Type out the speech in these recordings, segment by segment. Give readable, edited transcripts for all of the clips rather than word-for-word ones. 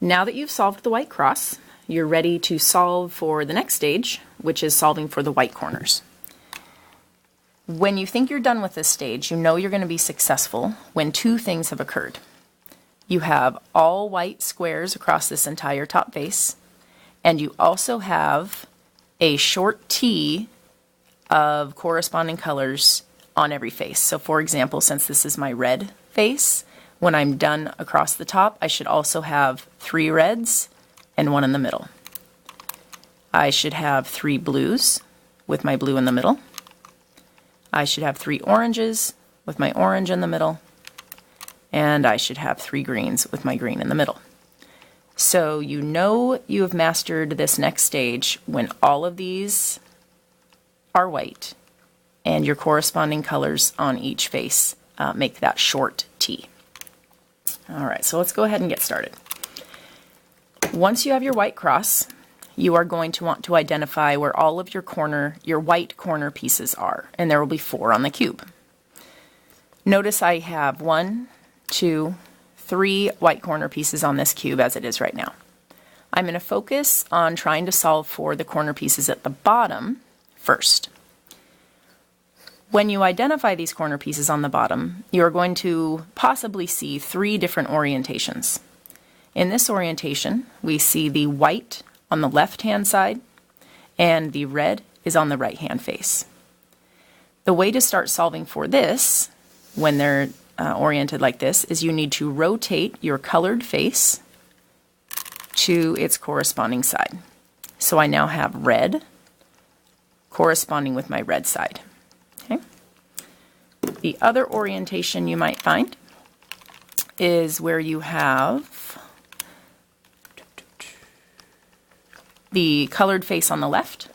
Now that you've solved the white cross, you're ready to solve for the next stage, which is solving for the white corners. When you think you're done with this stage, you know you're going to be successful when two things have occurred. You have all white squares across this entire top face, and you also have a short T of corresponding colors on every face. So for example, since this is my red face, when I'm done across the top, I should also have 3 reds and 1 in the middle. I should have 3 blues with my blue in the middle. I should have 3 oranges with my orange in the middle. And I should have 3 greens with my green in the middle. So you know you have mastered this next stage when all of these are white and your corresponding colors on each face make that short T. All right, so let's go ahead and get started. Once you have your white cross, you are going to want to identify where all of your white corner pieces are, and there will be 4 on the cube. Notice I have 1, 2, 3 white corner pieces on this cube as it is right now. I'm going to focus on trying to solve for the corner pieces at the bottom first. When you identify these corner pieces on the bottom, you're going to possibly see 3 different orientations. In this orientation, we see the white on the left-hand side, and the red is on the right-hand face. The way to start solving for this, when they're oriented like this, is you need to rotate your colored face to its corresponding side. So I now have red corresponding with my red side. Okay. The other orientation you might find is where you have the colored face on the left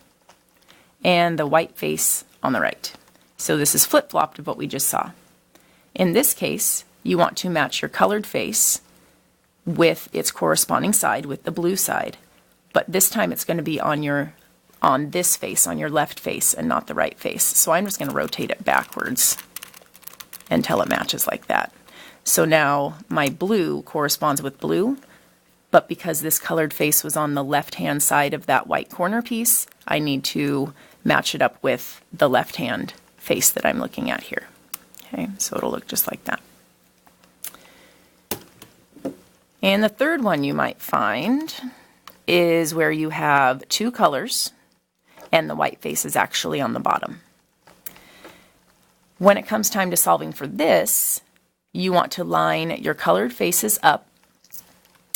and the white face on the right. So this is flip-flopped of what we just saw. In this case, you want to match your colored face with its corresponding side, with the blue side, but this time it's going to be on this face, on your left face, and not the right face. So I'm just going to rotate it backwards until it matches like that. So now my blue corresponds with blue, but because this colored face was on the left-hand side of that white corner piece, I need to match it up with the left-hand face that I'm looking at here. Okay, so it'll look just like that. And the third one you might find is where you have 2 colors and the white face is actually on the bottom. When it comes time to solving for this, you want to line your colored faces up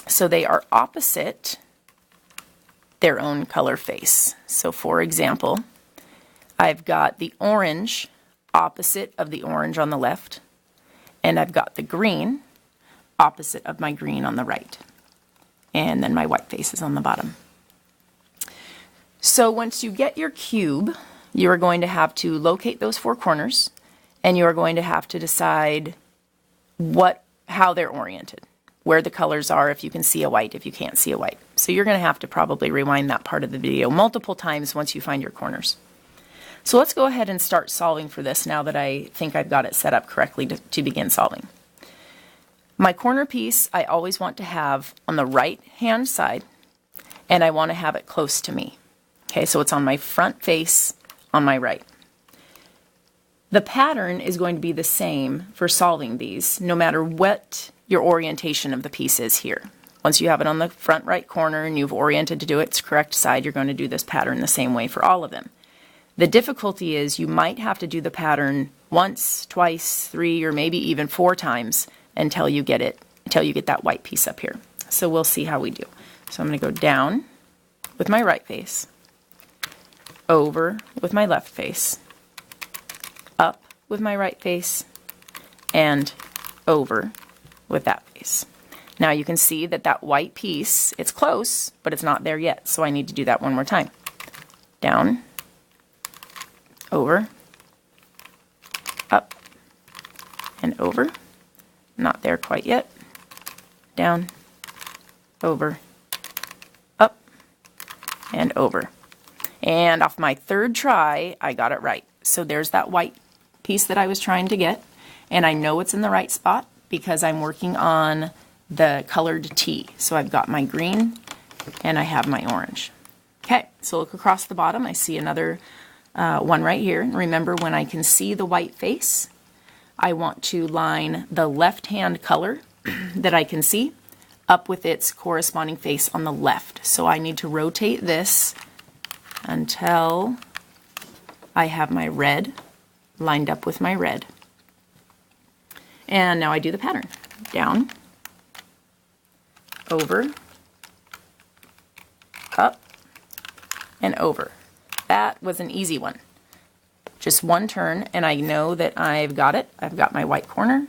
so they are opposite their own color face. So for example, I've got the orange opposite of the orange on the left, and I've got the green opposite of my green on the right. And then my white face is on the bottom. So once you get your cube, you are going to have to locate those 4 corners, and you are going to have to decide how they're oriented, where the colors are, if you can see a white, if you can't see a white. So you're going to have to probably rewind that part of the video multiple times once you find your corners. So let's go ahead and start solving for this now that I think I've got it set up correctly to begin solving. My corner piece I always want to have on the right-hand side, and I want to have it close to me. Okay, so it's on my front face on my right. The pattern is going to be the same for solving these, no matter what your orientation of the piece is here. Once you have it on the front right corner and you've oriented to do its correct side, you're going to do this pattern the same way for all of them. The difficulty is you might have to do the pattern once, twice, 3, or maybe even 4 times until you get that white piece up here. So we'll see how we do. So I'm going to go down with my right face, over with my left face, up with my right face, and over with that face. Now you can see that white piece, it's close, but it's not there yet. So I need to do that one more time. Down, over, up, and over. Not there quite yet. Down, over, up, and over. And off my 3rd try, I got it right. So there's that white piece that I was trying to get, and I know it's in the right spot because I'm working on the colored T. So I've got my green and I have my orange. Okay, so look across the bottom. I see another one right here. Remember, when I can see the white face, I want to line the left-hand color that I can see up with its corresponding face on the left. So I need to rotate this until I have my red lined up with my red. And now I do the pattern. Down, over, up, and over. That was an easy one. Just one turn, and I know that I've got it. I've got my white corner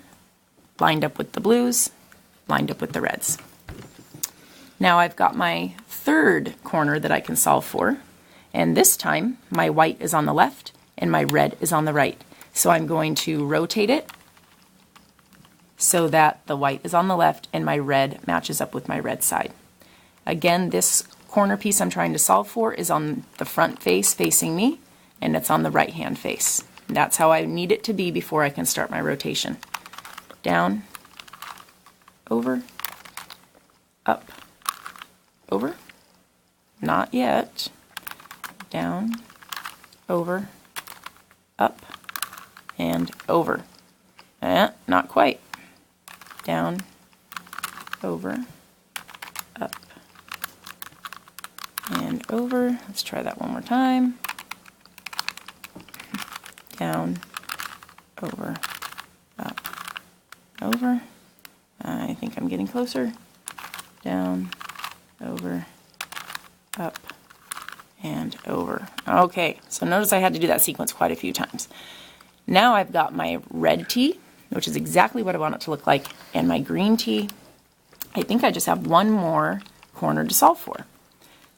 lined up with the blues, lined up with the reds. Now I've got my third corner that I can solve for, and this time my white is on the left and my red is on the right. So I'm going to rotate it so that the white is on the left and my red matches up with my red side. Again, this corner piece I'm trying to solve for is on the front face facing me, and it's on the right hand face. And that's how I need it to be before I can start my rotation. Down, over, up, over, not yet, down, over, up, and over. Not quite. Down, over, up, and over. Let's try that one more time. Down, over, up, over. I think I'm getting closer. Down, over, up, and over. Okay, so notice I had to do that sequence quite a few times. Now I've got my red T, which is exactly what I want it to look like, and my green T. I think I just have one more corner to solve for.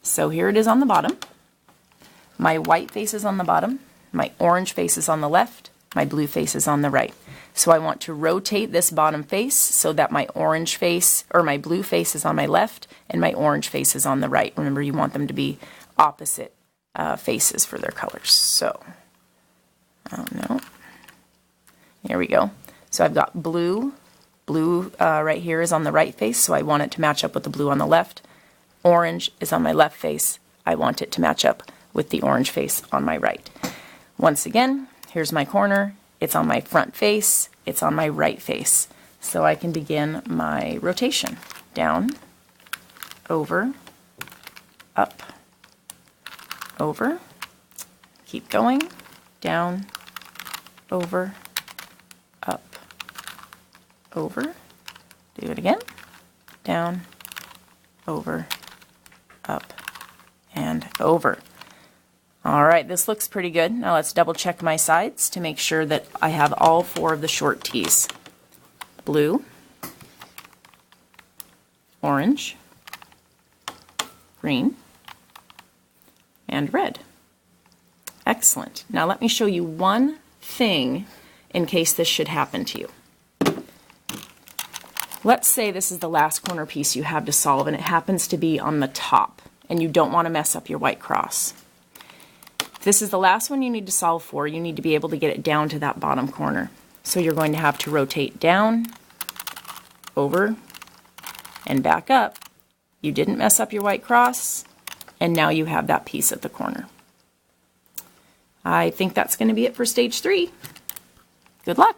So here it is on the bottom. My white face is on the bottom, my orange face is on the left, my blue face is on the right. So I want to rotate this bottom face so that my orange face, or my blue face, is on my left and my orange face is on the right. Remember, you want them to be opposite faces for their colors. So, oh no, there we go. So I've got blue right here is on the right face, so I want it to match up with the blue on the left. Orange is on my left face. I want it to match up with the orange face on my right. Once again, here's my corner. It's on my front face. It's on my right face. So I can begin my rotation. Down, over, up, over. Keep going. Down, over, up, over. Do it again. Down, over, up, and over. All right, this looks pretty good. Now let's double check my sides to make sure that I have all four of the short T's. Blue, orange, green, and red. Excellent. Now let me show you one thing in case this should happen to you. Let's say this is the last corner piece you have to solve and it happens to be on the top and you don't want to mess up your white cross. If this is the last one you need to solve for, you need to be able to get it down to that bottom corner. So you're going to have to rotate down, over, and back up. You didn't mess up your white cross, and now you have that piece at the corner. I think that's going to be it for stage 3. Good luck!